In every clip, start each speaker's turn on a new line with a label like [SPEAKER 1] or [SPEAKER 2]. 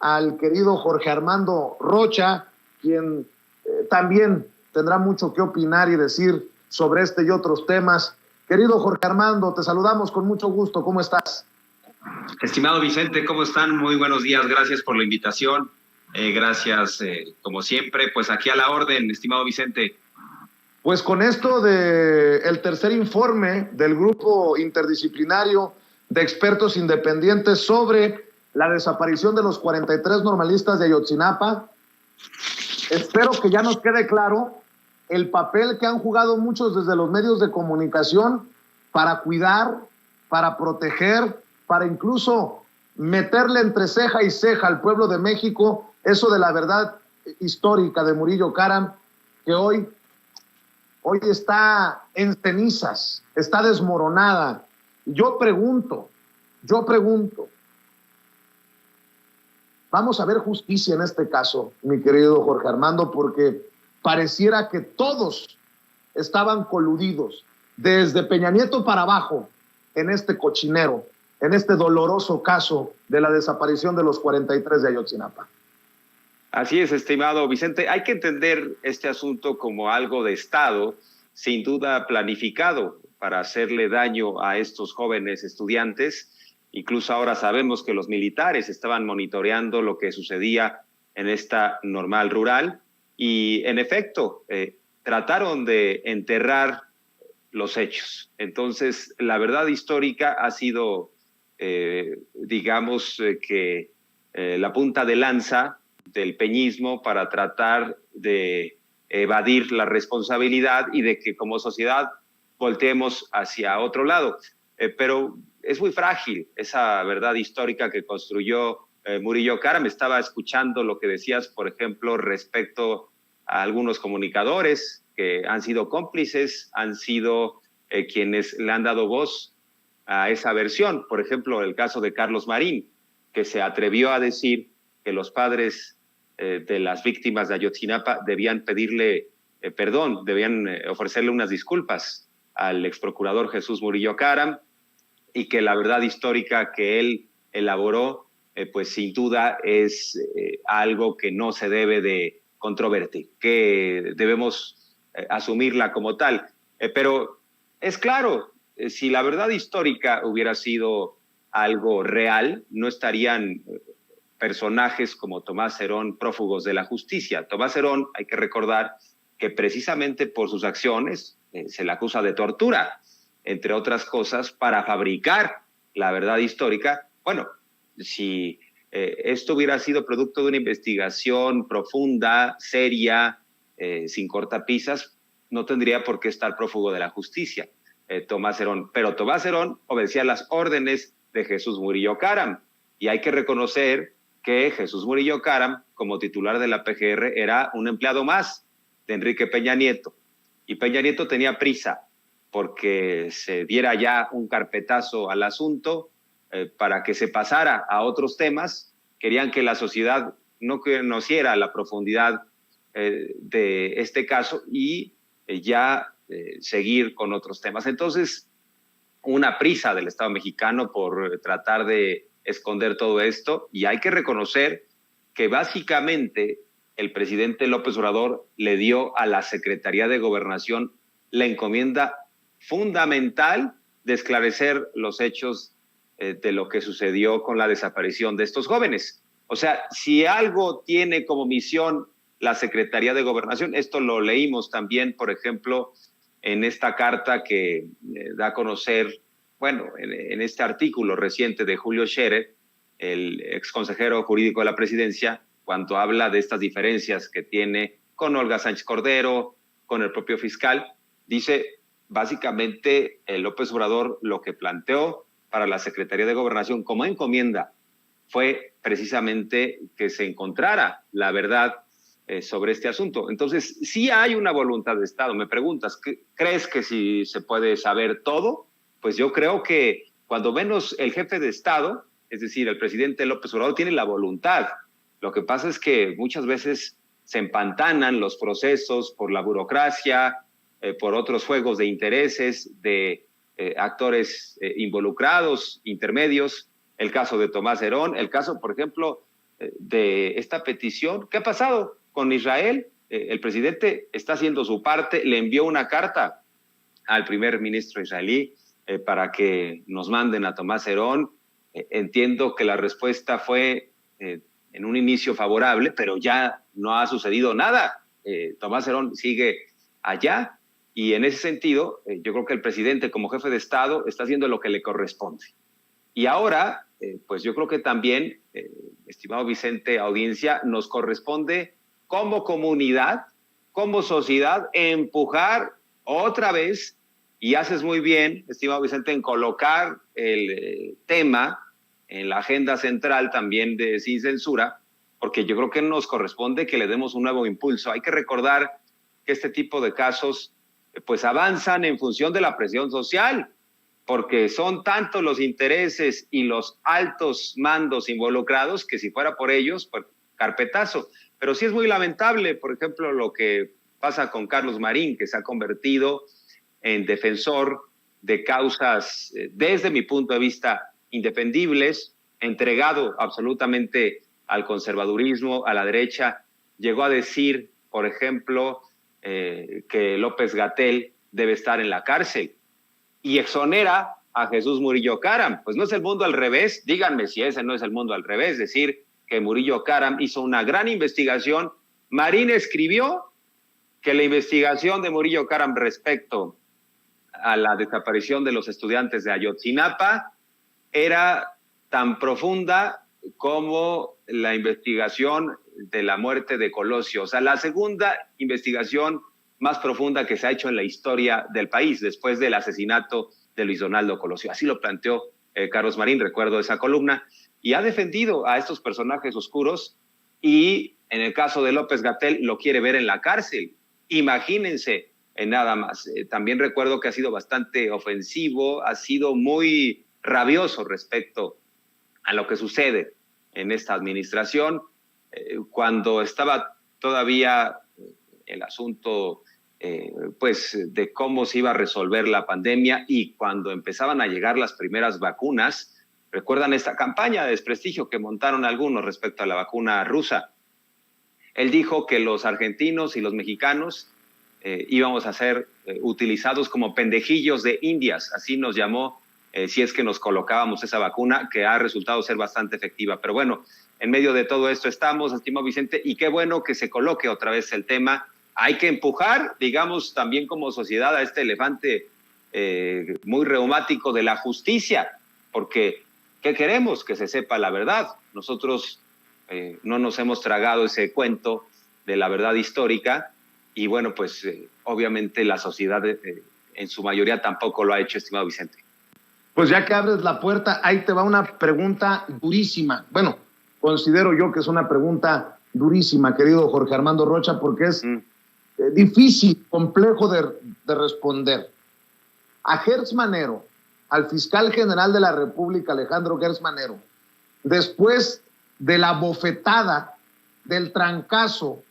[SPEAKER 1] al querido Jorge Armando Rocha, quien también tendrá mucho que opinar y decir sobre este y otros temas. Querido Jorge Armando, te saludamos con mucho gusto. ¿Cómo estás?
[SPEAKER 2] Estimado Vicente, ¿cómo están? Muy buenos días, gracias por la invitación. Gracias, como siempre, pues aquí a la orden, estimado Vicente.
[SPEAKER 1] Pues con esto del tercer informe del grupo interdisciplinario de expertos independientes sobre la desaparición de los 43 normalistas de Ayotzinapa, espero que ya nos quede claro el papel que han jugado muchos desde los medios de comunicación para cuidar, para proteger, para incluso meterle entre ceja y ceja al pueblo de México eso de la verdad histórica de Murillo Karam, que hoy está en cenizas, está desmoronada. Yo pregunto, vamos a ver justicia en este caso, mi querido Jorge Armando, porque pareciera que todos estaban coludidos, desde Peña Nieto para abajo, en este cochinero, en este doloroso caso de la desaparición de los 43 de Ayotzinapa.
[SPEAKER 2] Así es, estimado Vicente. Hay que entender este asunto como algo de Estado, sin duda planificado para hacerle daño a estos jóvenes estudiantes. Incluso ahora sabemos que los militares estaban monitoreando lo que sucedía en esta normal rural y, en efecto, trataron de enterrar los hechos. Entonces, la verdad histórica ha sido, la punta de lanza del peñismo para tratar de evadir la responsabilidad y de que como sociedad volteemos hacia otro lado. Pero es muy frágil esa verdad histórica que construyó Murillo Karam. Estaba escuchando lo que decías, por ejemplo, respecto a algunos comunicadores que han sido cómplices, han sido quienes le han dado voz a esa versión. Por ejemplo, el caso de Carlos Marín, que se atrevió a decir que los padres de las víctimas de Ayotzinapa debían pedirle perdón, debían ofrecerle unas disculpas al exprocurador Jesús Murillo Karam, y que la verdad histórica que él elaboró, pues sin duda es algo que no se debe de controvertir, que debemos asumirla como tal. Pero es claro, si la verdad histórica hubiera sido algo real, no estarían personajes como Tomás Herón prófugos de la justicia. Tomás Herón, hay que recordar que precisamente por sus acciones se le acusa de tortura, entre otras cosas, para fabricar la verdad histórica. Bueno, si esto hubiera sido producto de una investigación profunda, seria, sin cortapisas, no tendría por qué estar prófugo de la justicia, Tomás Herón. Pero Tomás Herón obedecía las órdenes de Jesús Murillo Karam, y hay que reconocer que Jesús Murillo Karam, como titular de la PGR, era un empleado más de Enrique Peña Nieto. Y Peña Nieto tenía prisa porque se diera ya un carpetazo al asunto para que se pasara a otros temas. Querían que la sociedad no conociera la profundidad de este caso y seguir con otros temas. Entonces, una prisa del Estado mexicano por tratar de esconder todo esto, y hay que reconocer que básicamente el presidente López Obrador le dio a la Secretaría de Gobernación la encomienda fundamental de esclarecer los hechos de lo que sucedió con la desaparición de estos jóvenes. O sea, si algo tiene como misión la Secretaría de Gobernación, esto lo leímos también, por ejemplo, en esta carta que da a conocer, bueno, en este artículo reciente de Julio Scherer, el exconsejero jurídico de la presidencia, cuando habla de estas diferencias que tiene con Olga Sánchez Cordero, con el propio fiscal, dice básicamente López Obrador lo que planteó para la Secretaría de Gobernación como encomienda fue precisamente que se encontrara la verdad sobre este asunto. Entonces, sí hay una voluntad de Estado. Me preguntas, ¿crees que si se puede saber todo? Pues yo creo que cuando menos el jefe de Estado, es decir, el presidente López Obrador, tiene la voluntad. Lo que pasa es que muchas veces se empantanan los procesos por la burocracia, por otros juegos de intereses de actores involucrados, intermedios. El caso de Tomás Herón, el caso, por ejemplo, de esta petición. ¿Qué ha pasado con Israel? El presidente está haciendo su parte, le envió una carta al primer ministro israelí para que nos manden a Tomás Herón. Entiendo que la respuesta fue en un inicio favorable, pero ya no ha sucedido nada. Tomás Herón sigue allá y en ese sentido yo creo que el presidente como jefe de Estado está haciendo lo que le corresponde. Y ahora, pues yo creo que también, estimado Vicente, audiencia, nos corresponde como comunidad, como sociedad, empujar otra vez, y haces muy bien, estimado Vicente, en colocar el tema en la agenda central también de Sin Censura, porque yo creo que nos corresponde que le demos un nuevo impulso. Hay que recordar que este tipo de casos pues avanzan en función de la presión social, porque son tantos los intereses y los altos mandos involucrados que si fuera por ellos, pues carpetazo. Pero sí es muy lamentable, por ejemplo, lo que pasa con Carlos Marín, que se ha convertido en defensor de causas, desde mi punto de vista, indefendibles, entregado absolutamente al conservadurismo, a la derecha. Llegó a decir, por ejemplo, que López-Gatell debe estar en la cárcel y exonera a Jesús Murillo Caram. Pues no es el mundo al revés, díganme si ese no es el mundo al revés, decir que Murillo Caram hizo una gran investigación. Marín escribió que la investigación de Murillo Caram respecto a la desaparición de los estudiantes de Ayotzinapa era tan profunda como la investigación de la muerte de Colosio. O sea, la segunda investigación más profunda que se ha hecho en la historia del país después del asesinato de Luis Donaldo Colosio. Así lo planteó Carlos Marín, recuerdo esa columna, y ha defendido a estos personajes oscuros y en el caso de López-Gatell lo quiere ver en la cárcel. Imagínense nada más. También recuerdo que ha sido bastante ofensivo, ha sido muy rabioso respecto a lo que sucede en esta administración. Cuando estaba todavía el asunto pues de cómo se iba a resolver la pandemia y cuando empezaban a llegar las primeras vacunas, recuerdan esta campaña de desprestigio que montaron algunos respecto a la vacuna rusa. Él dijo que los argentinos y los mexicanos íbamos a ser utilizados como pendejillos de indias, así nos llamó, si es que nos colocábamos esa vacuna, que ha resultado ser bastante efectiva. Pero bueno, en medio de todo esto estamos, estimado Vicente, y qué bueno que se coloque otra vez el tema. Hay que empujar, digamos, también como sociedad a este elefante muy reumático de la justicia, porque ¿qué queremos? Que se sepa la verdad. Nosotros no nos hemos tragado ese cuento de la verdad histórica y bueno, pues obviamente la sociedad en su mayoría tampoco lo ha hecho, estimado Vicente.
[SPEAKER 1] Pues ya que abres la puerta, ahí te va una pregunta durísima. Bueno, considero yo que es una pregunta durísima, querido Jorge Armando Rocha, porque es difícil, complejo de responder. A Gertz Manero, al fiscal general de la República, Alejandro Gertz Manero, después de la bofetada, del trancazo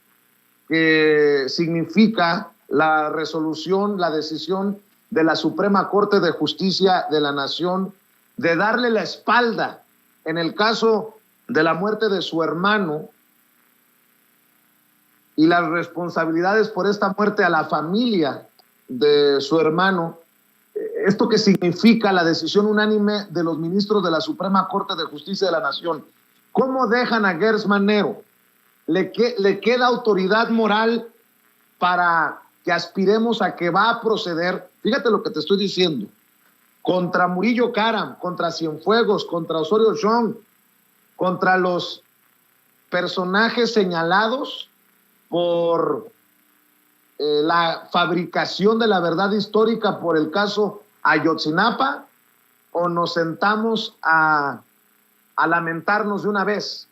[SPEAKER 1] que significa la resolución, la decisión de la Suprema Corte de Justicia de la Nación de darle la espalda en el caso de la muerte de su hermano y las responsabilidades por esta muerte a la familia de su hermano, esto que significa la decisión unánime de los ministros de la Suprema Corte de Justicia de la Nación. ¿Cómo dejan a Gertz Manero? ¿Le queda autoridad moral para que aspiremos a que va a proceder? Fíjate lo que te estoy diciendo. Contra Murillo Caram, contra Cienfuegos, contra Osorio Chong, contra los personajes señalados por la fabricación de la verdad histórica por el caso Ayotzinapa, o nos sentamos a lamentarnos de una vez,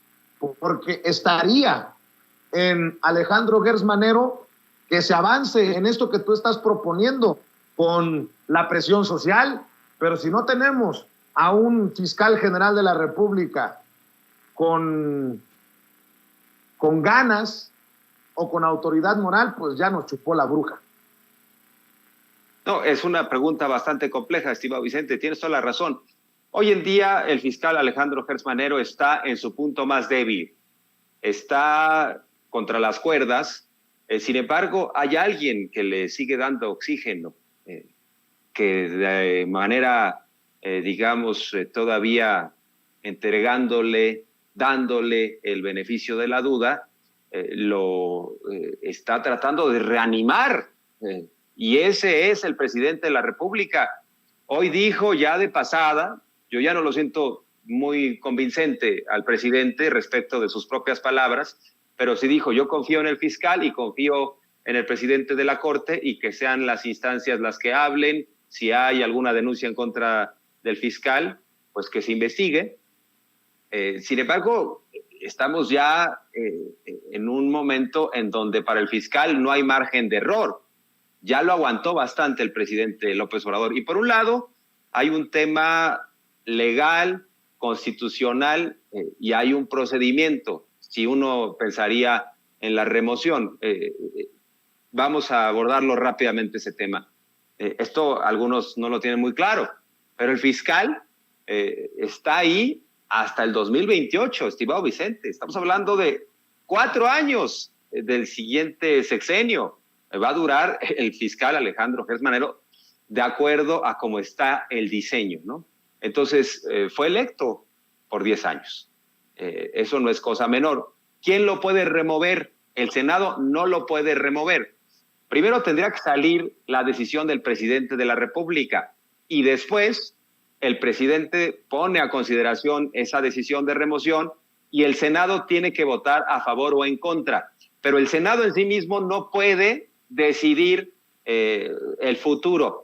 [SPEAKER 1] porque estaría en Alejandro Gertz Manero que se avance en esto que tú estás proponiendo con la presión social, pero si no tenemos a un fiscal general de la República con ganas o con autoridad moral, pues ya nos chupó la bruja.
[SPEAKER 2] No, es una pregunta bastante compleja, estimado Vicente, tienes toda la razón. Hoy en día el fiscal Alejandro Gertz Manero está en su punto más débil. está contra las cuerdas. Sin embargo, hay alguien que le sigue dando oxígeno, que de manera, todavía dándole el beneficio de la duda, lo está tratando de reanimar. Y ese es el presidente de la República. Hoy dijo ya de pasada, yo ya no lo siento muy convincente al presidente respecto de sus propias palabras, pero sí dijo, yo confío en el fiscal y confío en el presidente de la Corte y que sean las instancias las que hablen. Si hay alguna denuncia en contra del fiscal, pues que se investigue. Sin embargo, estamos ya en un momento en donde para el fiscal no hay margen de error. Ya lo aguantó bastante el presidente López Obrador. Y por un lado, hay un tema legal, constitucional, y hay un procedimiento. Si uno pensaría en la remoción, vamos a abordarlo rápidamente ese tema. Esto algunos no lo tienen muy claro, pero el fiscal está ahí hasta el 2028, estimado Vicente. Estamos hablando de 4 años del siguiente sexenio. Va a durar el fiscal Alejandro Gertz Manero de acuerdo a cómo está el diseño, ¿no? Entonces, fue electo por 10 años. Eso no es cosa menor. ¿Quién lo puede remover? El Senado no lo puede remover. Primero tendría que salir la decisión del presidente de la República y después el presidente pone a consideración esa decisión de remoción y el Senado tiene que votar a favor o en contra. Pero el Senado en sí mismo no puede decidir el futuro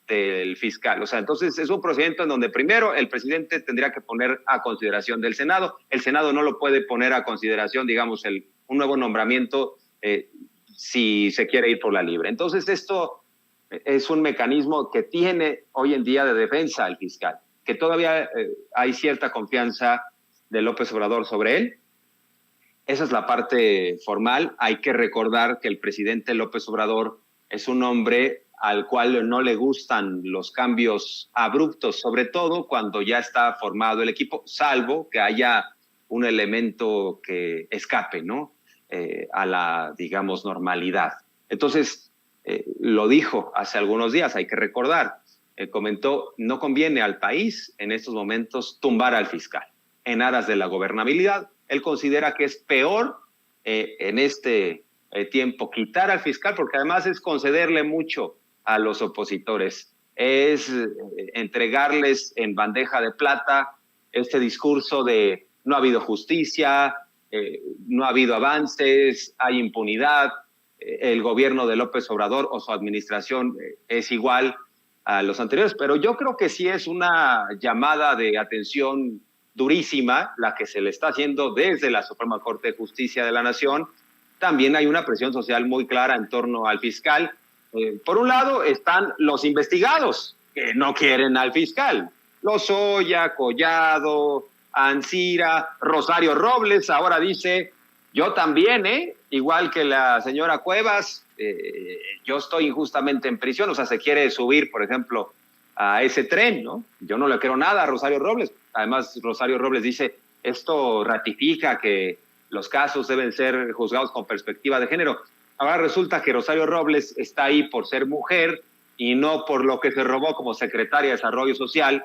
[SPEAKER 2] del fiscal. O sea, entonces es un procedimiento en donde primero el presidente tendría que poner a consideración del Senado. El Senado no lo puede poner a consideración, digamos, un nuevo nombramiento si se quiere ir por la libre. Entonces esto es un mecanismo que tiene hoy en día de defensa al fiscal, que todavía hay cierta confianza de López Obrador sobre él. Esa es la parte formal. Hay que recordar que el presidente López Obrador es un hombre al cual no le gustan los cambios abruptos, sobre todo cuando ya está formado el equipo, salvo que haya un elemento que escape, ¿no? A la, digamos, normalidad. Entonces, lo dijo hace algunos días, hay que recordar, comentó, no conviene al país en estos momentos tumbar al fiscal en aras de la gobernabilidad. Él considera que es peor en este tiempo quitar al fiscal, porque además es concederle mucho a los opositores, es entregarles en bandeja de plata este discurso de no ha habido justicia, no ha habido avances, hay impunidad, el gobierno de López Obrador o su administración es igual a los anteriores, pero yo creo que sí es una llamada de atención durísima la que se le está haciendo desde la Suprema Corte de Justicia de la Nación. También hay una presión social muy clara en torno al fiscal. Por un lado están los investigados que no quieren al fiscal, Lozoya, Collado, Ancira, Rosario Robles, ahora dice, yo también, igual que la señora Cuevas, yo estoy injustamente en prisión, o sea, se quiere subir, por ejemplo, a ese tren, ¿no? Yo no le quiero nada a Rosario Robles. Además, Rosario Robles dice, esto ratifica que los casos deben ser juzgados con perspectiva de género. Ahora resulta que Rosario Robles está ahí por ser mujer y no por lo que se robó como secretaria de Desarrollo Social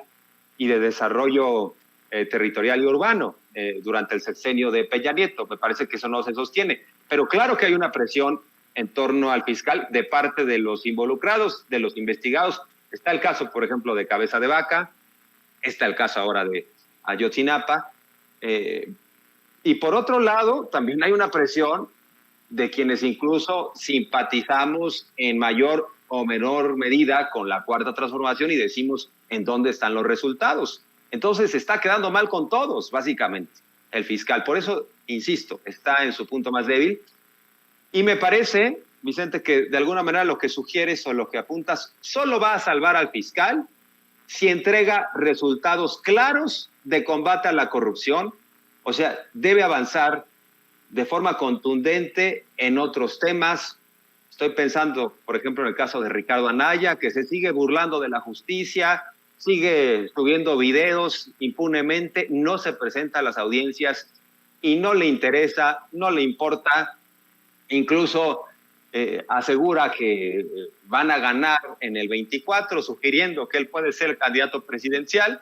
[SPEAKER 2] y de Desarrollo Territorial y Urbano durante el sexenio de Peña Nieto. Me parece que eso no se sostiene. Pero claro que hay una presión en torno al fiscal de parte de los involucrados, de los investigados. Está el caso, por ejemplo, de Cabeza de Vaca, está el caso ahora de Ayotzinapa. Y por otro lado, también hay una presión de quienes incluso simpatizamos en mayor o menor medida con la Cuarta Transformación y decimos en dónde están los resultados. Entonces está quedando mal con todos, básicamente, el fiscal. Por eso, insisto, está en su punto más débil. Y me parece, Vicente, que de alguna manera lo que sugieres o lo que apuntas solo va a salvar al fiscal si entrega resultados claros de combate a la corrupción. O sea, debe avanzar de forma contundente en otros temas. Estoy pensando, por ejemplo, en el caso de Ricardo Anaya, que se sigue burlando de la justicia, sigue subiendo videos impunemente, no se presenta a las audiencias y no le interesa, no le importa, incluso asegura que van a ganar en el 24, sugiriendo que él puede ser el candidato presidencial.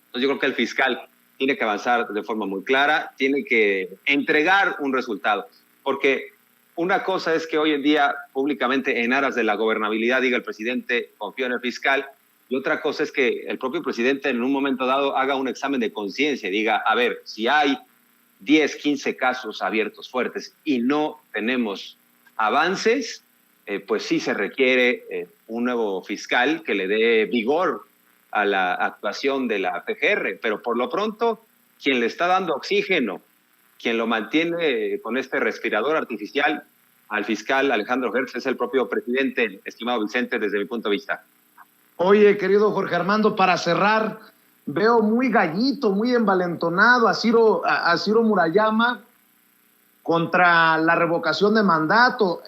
[SPEAKER 2] Entonces yo creo que el fiscal tiene que avanzar de forma muy clara, tiene que entregar un resultado, porque una cosa es que hoy en día públicamente en aras de la gobernabilidad diga el presidente confío en el fiscal, y otra cosa es que el propio presidente en un momento dado haga un examen de conciencia y diga, a ver, si hay 10, 15 casos abiertos fuertes y no tenemos avances, pues sí se requiere un nuevo fiscal que le dé vigor a la actuación de la PGR, pero por lo pronto quien le está dando oxígeno, quien lo mantiene con este respirador artificial al fiscal Alejandro Gertz es el propio presidente, estimado Vicente, desde mi punto de vista.
[SPEAKER 1] Oye, querido Jorge Armando, para cerrar, veo muy gallito, muy envalentonado a Ciro Murayama contra la revocación de mandato.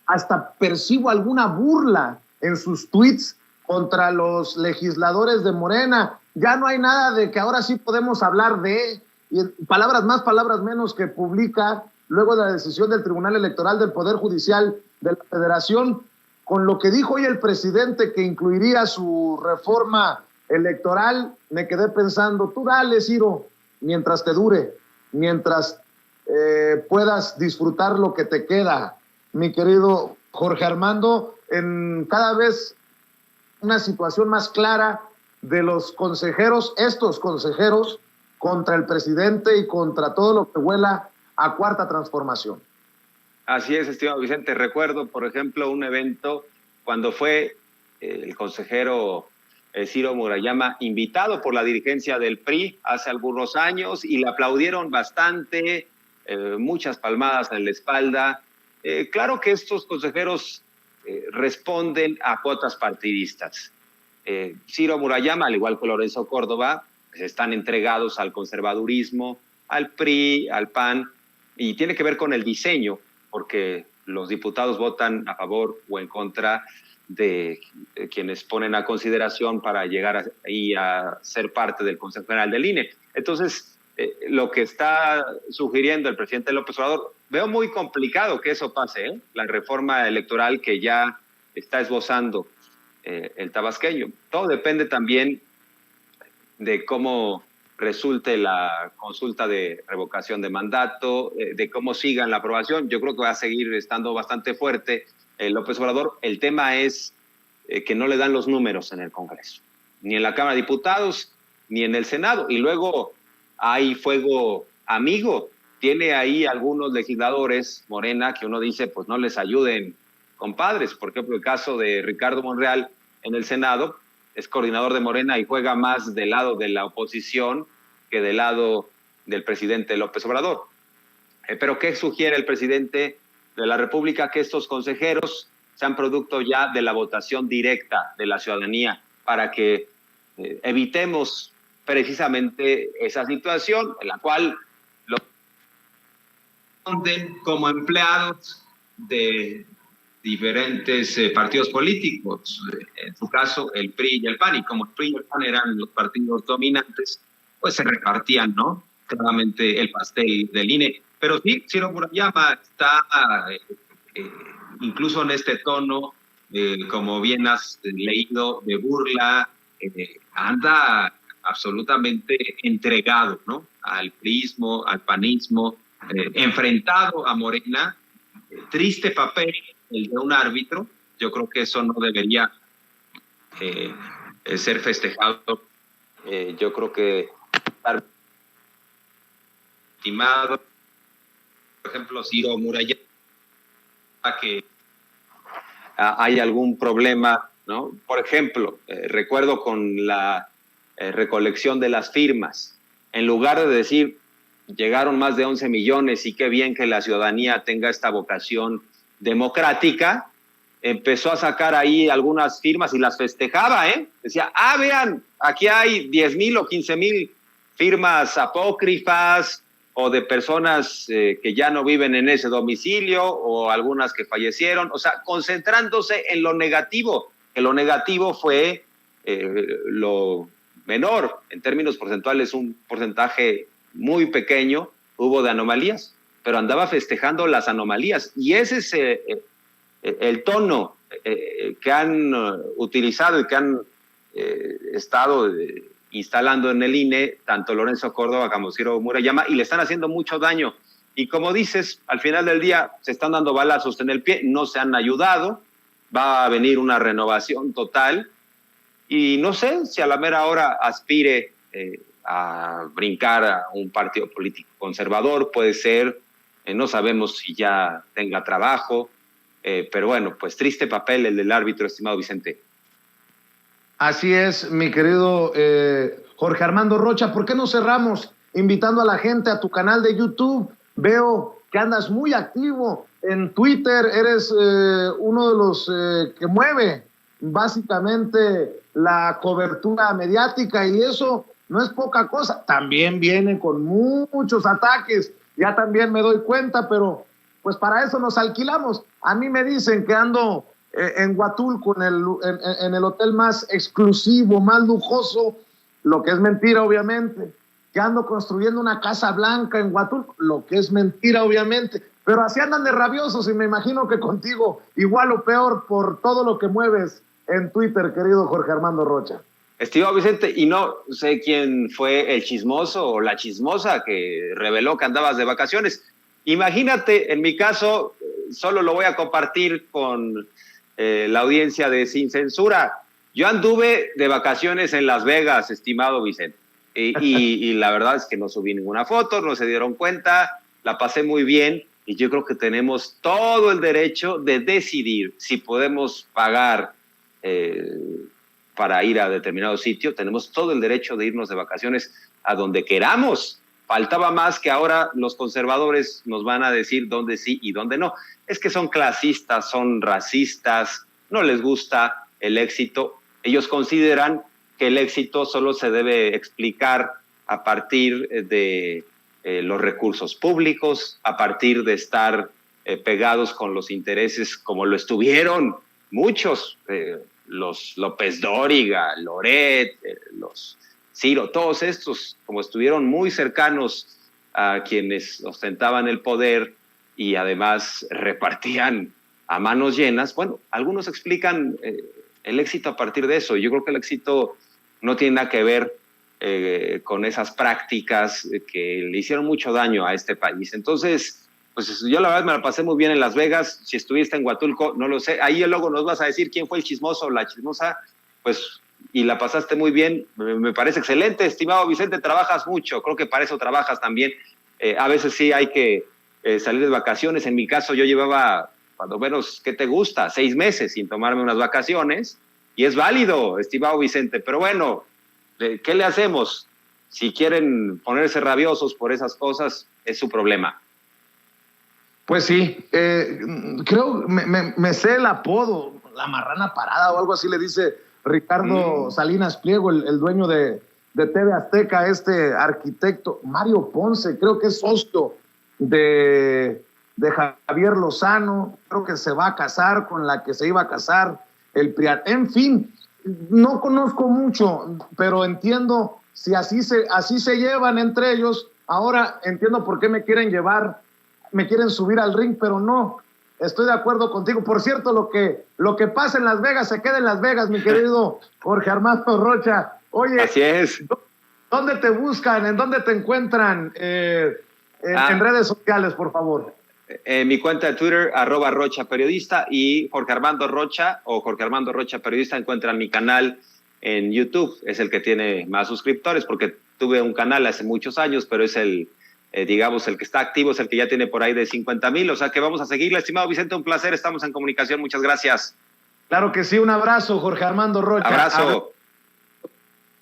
[SPEAKER 1] Hasta percibo alguna burla en sus tweets contra los legisladores de Morena. Ya no hay nada de que ahora sí podemos hablar de, y palabras más, palabras menos, que publica luego de la decisión del Tribunal Electoral del Poder Judicial de la Federación, con lo que dijo hoy el presidente que incluiría su reforma electoral. Me quedé pensando, tú dale, Ciro, mientras te dure, mientras puedas disfrutar lo que te queda, mi querido Jorge Armando, en cada vez una situación más clara de los consejeros, estos consejeros, contra el presidente y contra todo lo que huela a cuarta transformación.
[SPEAKER 2] Así es, estimado Vicente. Recuerdo, por ejemplo, un evento cuando fue el consejero Ciro Murayama invitado por la dirigencia del PRI hace algunos años y le aplaudieron bastante, muchas palmadas en la espalda. Claro que estos consejeros responden a cuotas partidistas. Ciro Murayama, al igual que Lorenzo Córdoba, pues están entregados al conservadurismo, al PRI, al PAN, y tiene que ver con el diseño, porque los diputados votan a favor o en contra de quienes ponen a consideración para llegar a ser parte del Consejo General del INE. Entonces, lo que está sugiriendo el presidente López Obrador, veo muy complicado que eso pase, la reforma electoral que ya está esbozando el tabasqueño. Todo depende también de cómo resulte la consulta de revocación de mandato, de cómo sigan la aprobación. Yo creo que va a seguir estando bastante fuerte López Obrador. El tema es que no le dan los números en el Congreso, ni en la Cámara de Diputados, ni en el Senado. Y luego hay fuego amigo. Tiene ahí algunos legisladores, Morena, que uno dice, pues no les ayuden, compadres. Por ejemplo, el caso de Ricardo Monreal en el Senado, es coordinador de Morena y juega más del lado de la oposición que del lado del presidente López Obrador. Pero ¿qué sugiere el presidente de la República? Que estos consejeros sean producto ya de la votación directa de la ciudadanía para que evitemos precisamente esa situación en la cual los como empleados de diferentes partidos políticos, en su caso el PRI y el PAN, y como el PRI y el PAN eran los partidos dominantes, pues se repartían, ¿no?, claramente el pastel del INE. Pero sí, Ciro Murayama está incluso en este tono, como bien has leído, de burla, anda absolutamente entregado, ¿no?, al priismo, al panismo, enfrentado a Morena. Triste papel el de un árbitro. Yo creo que eso no debería ser festejado. Yo creo que estimado, por ejemplo, Ciro Murayama, que hay algún problema, ¿no? Por ejemplo, recuerdo con la recolección de las firmas, en lugar de decir llegaron más de 11 millones y qué bien que la ciudadanía tenga esta vocación democrática, empezó a sacar ahí algunas firmas y las festejaba, decía, vean, aquí hay 10,000 o 15,000 firmas apócrifas o de personas que ya no viven en ese domicilio o algunas que fallecieron, o sea, concentrándose en lo negativo, que lo negativo fue lo menor, en términos porcentuales un porcentaje muy pequeño hubo de anomalías, pero andaba festejando las anomalías. Y ese es el tono que han utilizado y que han estado instalando en el INE, tanto Lorenzo Córdoba como Ciro Murayama, y le están haciendo mucho daño. Y como dices, al final del día se están dando balazos en el pie, no se han ayudado, va a venir una renovación total, y no sé si a la mera hora aspire a brincar a un partido político conservador, puede ser, no sabemos si ya tenga trabajo, pero bueno, pues triste papel el del árbitro, estimado Vicente.
[SPEAKER 1] Así es, mi querido Jorge Armando Rocha. ¿Por qué no cerramos invitando a la gente a tu canal de YouTube? Veo que andas muy activo en Twitter, eres uno de los que mueve básicamente la cobertura mediática, y eso no es poca cosa. También viene con muchos ataques, ya también me doy cuenta, pero pues para eso nos alquilamos. A mí me dicen que ando en Huatulco, en el hotel más exclusivo, más lujoso, lo que es mentira, obviamente. Que ando construyendo una casa blanca en Huatulco, lo que es mentira, obviamente. Pero así andan de rabiosos, y me imagino que contigo igual o peor por todo lo que mueves en Twitter, querido Jorge Armando Rocha.
[SPEAKER 2] Estimado Vicente, y no sé quién fue el chismoso o la chismosa que reveló que andabas de vacaciones. Imagínate, en mi caso, solo lo voy a compartir con la audiencia de Sin Censura. Yo anduve de vacaciones en Las Vegas, estimado Vicente, y la verdad es que no subí ninguna foto, no se dieron cuenta, la pasé muy bien, y yo creo que tenemos todo el derecho de decidir si podemos pagar para ir a determinado sitio, tenemos todo el derecho de irnos de vacaciones a donde queramos. Faltaba más que ahora los conservadores nos van a decir dónde sí y dónde no. Es que son clasistas, son racistas, no les gusta el éxito. Ellos consideran que el éxito solo se debe explicar a partir de los recursos públicos, a partir de estar pegados con los intereses como lo estuvieron muchos, los López Dóriga, Loret, los Ciro, todos estos, como estuvieron muy cercanos a quienes ostentaban el poder y además repartían a manos llenas, bueno, algunos explican el éxito a partir de eso. Yo creo que el éxito no tiene nada que ver con esas prácticas que le hicieron mucho daño a este país. Entonces, pues yo la verdad me la pasé muy bien en Las Vegas. Si estuviste en Huatulco, no lo sé. Ahí luego nos vas a decir quién fue el chismoso o la chismosa, pues, y la pasaste muy bien. Me parece excelente, estimado Vicente, trabajas mucho. Creo que para eso trabajas también. A veces sí hay que salir de vacaciones. En mi caso, yo llevaba, cuando menos, ¿qué te gusta? 6 meses sin tomarme unas vacaciones. Y es válido, estimado Vicente. Pero bueno, ¿qué le hacemos? Si quieren ponerse rabiosos por esas cosas, es su problema.
[SPEAKER 1] Pues sí, creo, me sé el apodo, la marrana parada o algo así le dice Ricardo Salinas Pliego, el dueño de TV Azteca, este arquitecto. Mario Ponce, creo que es socio de Javier Lozano, creo que se va a casar con la que se iba a casar el PRI. En fin, no conozco mucho, pero entiendo si así se llevan entre ellos. Ahora entiendo por qué me quieren subir al ring, pero no, estoy de acuerdo contigo. Por cierto, lo que pasa en Las Vegas se queda en Las Vegas, mi querido Jorge Armando Rocha. Oye,
[SPEAKER 2] así es.
[SPEAKER 1] ¿Dónde te buscan? ¿En dónde te encuentran? En redes sociales, por favor.
[SPEAKER 2] Mi cuenta de Twitter, @RochaPeriodista, y Jorge Armando Rocha o Jorge Armando Rocha Periodista. Encuentran mi canal en YouTube, es el que tiene más suscriptores, porque tuve un canal hace muchos años, pero es el que está activo, es el que ya tiene por ahí de 50,000, o sea que vamos a seguirle. Estimado Vicente, un placer, estamos en comunicación, muchas gracias.
[SPEAKER 1] Claro que sí, un abrazo, Jorge Armando Rocha.
[SPEAKER 2] Abrazo.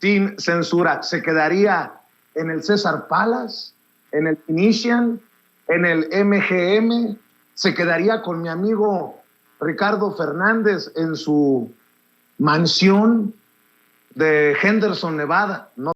[SPEAKER 1] Sin Censura, ¿se quedaría en el César Palace, en el Phoenician, en el MGM? ¿Se quedaría con mi amigo Ricardo Fernández en su mansión de Henderson, Nevada? No